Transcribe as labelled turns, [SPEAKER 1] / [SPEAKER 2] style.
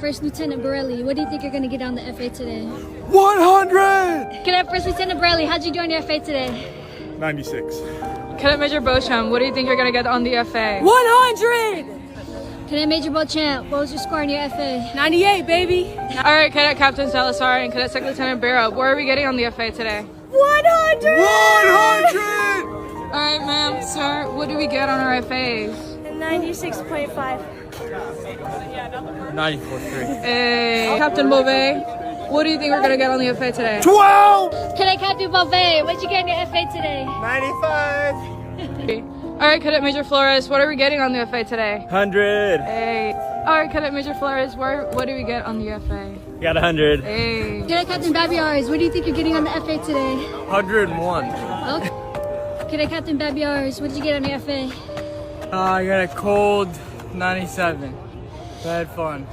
[SPEAKER 1] First Lieutenant Borelli, what do you think you're going to get on the FA today?
[SPEAKER 2] 100!
[SPEAKER 1] Cadet First Lieutenant Borelli, how'd you do on your FA today?
[SPEAKER 2] 96.
[SPEAKER 3] Cadet Major Beauchamp, what do you think you're gonna get on the FA?
[SPEAKER 4] 100!
[SPEAKER 1] Cadet Major Beauchamp, what was your score on your FA?
[SPEAKER 4] 98, baby.
[SPEAKER 3] All right, Cadet Captain Salazar and Cadet Second Lieutenant Barrow, what are we getting on the FA today?
[SPEAKER 4] 100!
[SPEAKER 2] 100!
[SPEAKER 3] All right, ma'am, sir, what do we get on our FAs?
[SPEAKER 4] 96.5.
[SPEAKER 2] 94.3.
[SPEAKER 3] Hey, Captain Beauvais, what do you think we're gonna get on the FA today?
[SPEAKER 2] 12!
[SPEAKER 1] Cadet Captain Beauvais, what'd you get on your FA today?
[SPEAKER 2] 95!
[SPEAKER 3] All right, Cadet Major Flores, what are we getting on the FA today?
[SPEAKER 2] 100.
[SPEAKER 3] Hey. All right, Cadet Major Flores, what do we get on the FA?
[SPEAKER 2] Got 100.
[SPEAKER 3] Hey.
[SPEAKER 1] Cadet Captain Babiars, what do you think you're getting on the FA today?
[SPEAKER 2] 101.
[SPEAKER 1] Okay. Cadet Captain Babiars, what did you get on your FA?
[SPEAKER 5] I got a cold 97. I had fun.